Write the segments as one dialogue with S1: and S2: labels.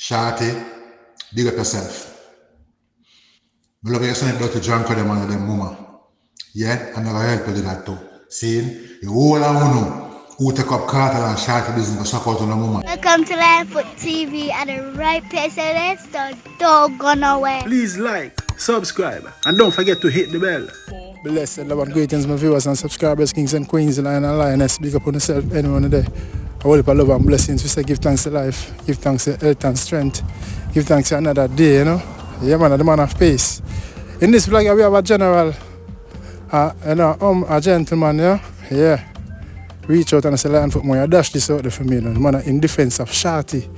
S1: Shorty, big up yourself. I love you send it to drunk with them and them mama. Yeah, I'm gonna help you do that too. See, you all I know who take up Carter and Shorty business to support on the mama.
S2: Welcome to Lionfoot TV at the right place, so let's don't go nowhere.
S3: Please like, subscribe, and don't forget to hit the bell.
S4: Blessed love and greetings, my viewers and subscribers, kings and queens, lion and lioness. Big up on yourself, anyone today. I will love and blessings. We say give thanks to life, give thanks to health and strength, give thanks to another day, you know. Yeah, man, the man of peace. In this vlog, we have a general, a gentleman, yeah. Reach out and say, Lionfoot, man, you dash this out there for me, you know. The man in defense of Shorty.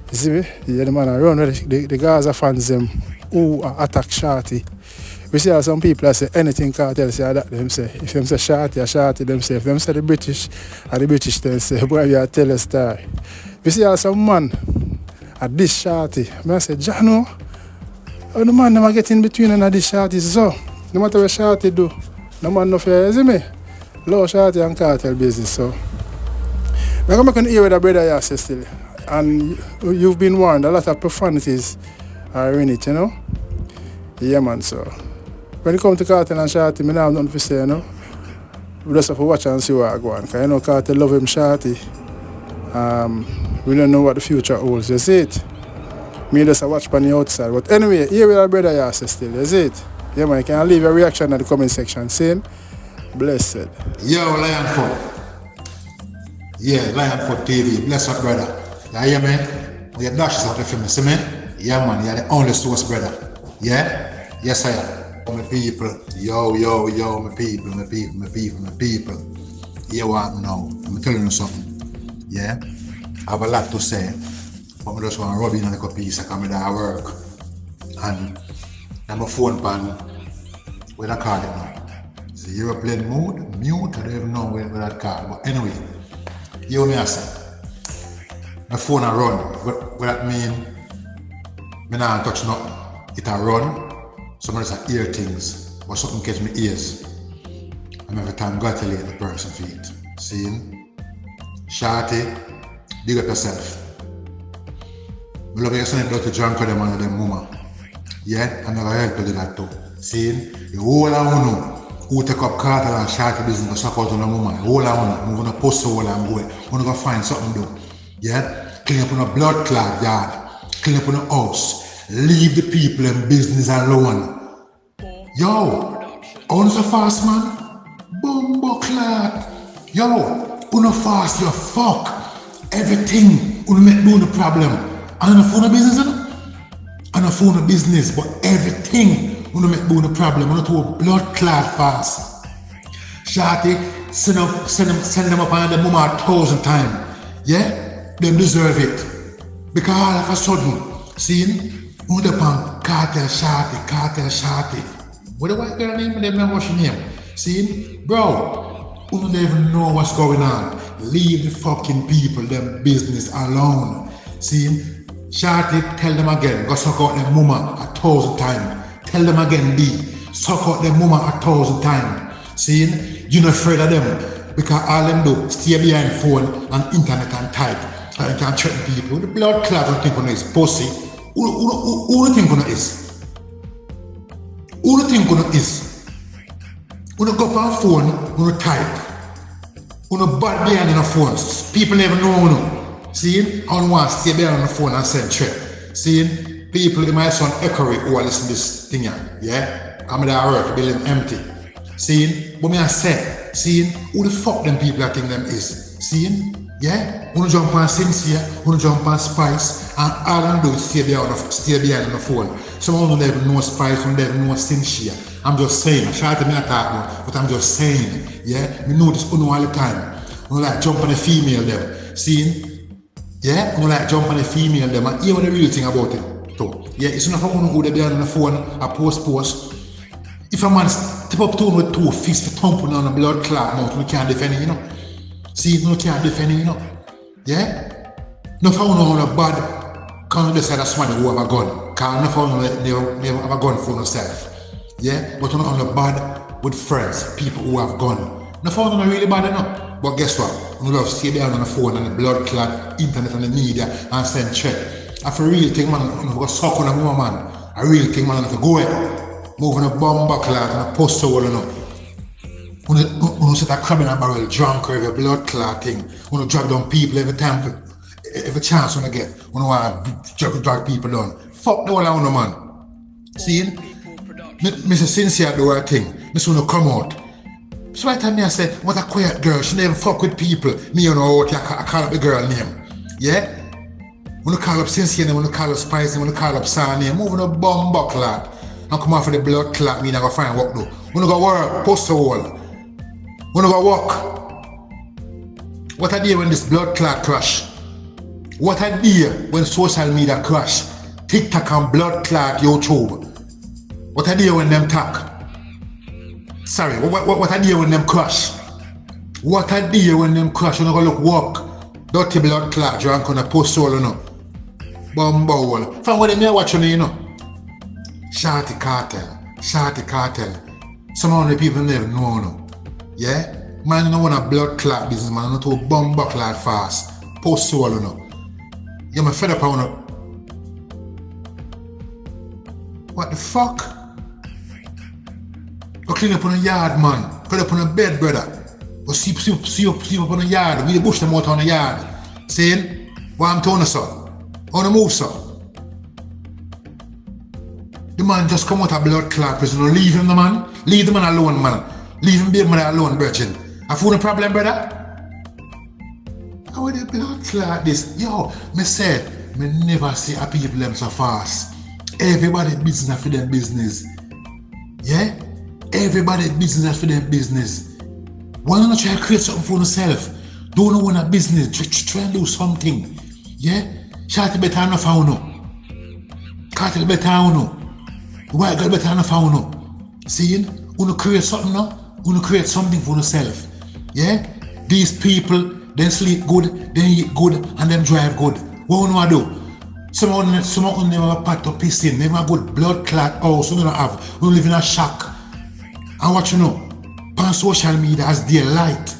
S4: You see me? Yeah, the man run with the Gaza fans, them who attack Shorty. We see some people that say anything cartel say that them say. If them say Shorty, Shorty, them say. If them say the British, then say, boy, we are tell a story. We see some man at this Shorty. I say, Jah no, how the man never get in between and this Shorty so. No matter what Shorty do, no man no fair, you see me? Low Shorty and cartel business, so. I'm going to hear with a brother here still. And you've been warned, a lot of profanities are in it, you know? Yeah, man, so. When it comes to Cartel and Shorty, I don't have nothing to say, you know. We just have to watch and see what I go on. Because you know Cartel love him Shorty. We don't know what the future holds, you see it? Me just watch from the outside. But anyway, here with our brother Yasser still, you see it? Yeah, man, you can leave your reaction in the comment section. Same. Blessed.
S1: Yo, Lionfoot. Yeah, Lionfoot TV. Bless up, brother. You hear me? You dash out the film, see me? Yeah, man, you're the only source, brother. Yeah? Yes, I am. My people, yo, my people. You want me now? I'm telling you something. Yeah? I have a lot to say, but I just want to rub in on a piece of come at work. And I'm a phone pan with a card in now. It's a aeroplane mode, mute, I don't even know where that card. But anyway, you me I say. My phone a run. What that mean? I don't touch nothing. It a run. Some of us hear things, but something catch me ears. And every time gratulate the person for it. See? Shorty, big up yourself. I love you send it to drunk with them and them mama. Yeah, I'm gonna help you do that too. See? You all I know who take up Carter and Shorty business to support on the mama. All I know, I'm gonna post all I'm going. I'm gonna go find something to do. Yeah? Clean up on a blood clot yard. Clean up on a house. Leave the people and business alone. Yo, on so fast, man. Bumbo clot. Yo, on fast, you fuck. Everything will make do the problem. I don't phone a business, you know? I don't phone a business, but everything will make do the problem. I don't do a blood clot fast. Shorty, send them up on the mama 1,000 times. Yeah? Them deserve it. Because all of a sudden, see? Who the pan Cartel Shorty. What the white girl name? They remember what she name. See? Bro, who don't even know what's going on. Leave the fucking people, them business alone. See? Shorty, tell them again. Go suck out them mama 1,000 times. Tell them again, B. Suck out them mama 1,000 times. See? You're not afraid of them. Because all them do, stay behind phone and internet and type. And you can threaten people. The blood clot don't think on is pussy. Who do you think it is? Who do you think it is? When you go on phone, when you type, when you bad behind on the phone, people never know you. See? I don't want to stay behind on the phone and send threat. See? People, they might sound echoey who are listening to this thing here. Yeah? I'm there at work, the building empty. See? But me I say, see? Who the fuck them people I think them is? See? Yeah? Wanna jump on Sincere, wanna jump on Spice, and all I do is stay behind on the phone. Some of them don't even know Spice, some don't even know Sincere. I'm just saying, I try to me attack now, but I'm just saying, yeah? Me notice all the time. Wanna like jump on the female them. See? Yeah? Wanna like jump on the female them and hear what the real thing about it too. Yeah, it's not for one who they behind on the phone, I post. If a man step up to with 2 fists to thump on the blood clot mouth, we can't defend it, you know. See, no can't defend it, you know. Yeah? No for one on a bad, can't just say that's somebody who have a gun. Can't no for one never have a gun for yourself. Yeah? But you're not on the bad with friends, people who have gun. No for one really bad enough. But guess what? You love stay behind on the phone and the blood clot, internet and the media and send threat. That's a real thing, man. I'm going to suck on a woman, man. A real thing, man. I'm going to go ahead. Moving a bomb buckler and a post hole, you know. When you set a crab in a barrel, drunk or every blood clot thing. When you drag down people every time, every chance when I get. When you want to drag people down. Fuck the whole of you, man. See? Mr. Sincere do her thing. Miss wanna come out. So right time I say, what a quiet girl, she never fuck with people. Me you know out, I call up the girl name. Yeah? When you call up Sincere name, when you call up Spice name, when you call up Sa name, moving a bomb buckler. And come off of the blood clot, me not go find work though. When you go work, post a hole. When you go walk. What a day when this blood clot crash. What a day when social media crash. TikTok and blood clot YouTube. What a day when them talk. Sorry, what a day when them crash. What a day when them crash. You know go look walk. Dirty blood clot drunk on a post hole, you know. Bomb hole. From what them here watching, you know. Shorty cartel. Some of the people never know, no. Yeah? Man, you don't want a blood clot business, man. You don't want to bomb clot fast. Post hole, you know. You're my fed up on it. What the fuck? Go clean up on a yard, man. Put up on a bed, brother. Go sleep up on a yard. We the bush them out on the yard. Saying, what I'm telling you, sir. I want to move, sir. The man just come out of blood clot prison. Leave him, the man. Leave the man alone, man. Leave him, baby man alone, virgin. I found a problem, brother. How would the blood clot this? Yo, me said, me never see a people them so fast. Everybody business for them business. Yeah? Everybody business for them business. Why not try to create something for yourself? Don't want a business. Try and do something. Yeah? Shorty better enough how no. Cartel better how no. White girl better enough how no. See? Wanna create something now? Wanna create something for yourself. Yeah? These people, they sleep good, they eat good, and them drive good. What wanna do? Some of them never pat to piss in, never good blood clot house, we don't have. We live in a shack. And what you know? On social media as their light,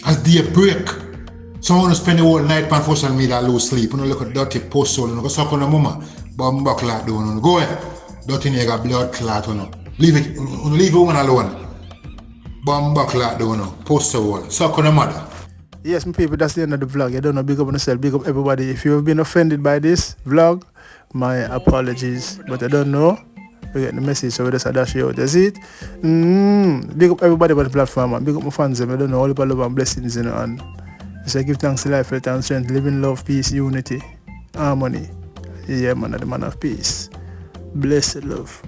S1: as their break. Some want to spend the whole night on social media and lose sleep. You know, look at dirty post hole, you know, go suck on the mama. Bomb clot down, you know. Go ahead. Dirty nigga blood clot, you know. Leave a woman alone. Bomb clot down, you know. Post hole. Suck on the mother.
S4: Yes, my people, that's the end of the vlog. I don't know, big up on yourself, big up everybody. If you've been offended by this vlog, my apologies. But I don't know. We get the message, so we just dash you out. You see it? Big up everybody on the platform, man. Big up my fans, I don't know, all the love and blessings, you know. And so give thanks to life, health, and strength, live in love, peace, unity, harmony. Yeah, man, the man of peace. Blessed love.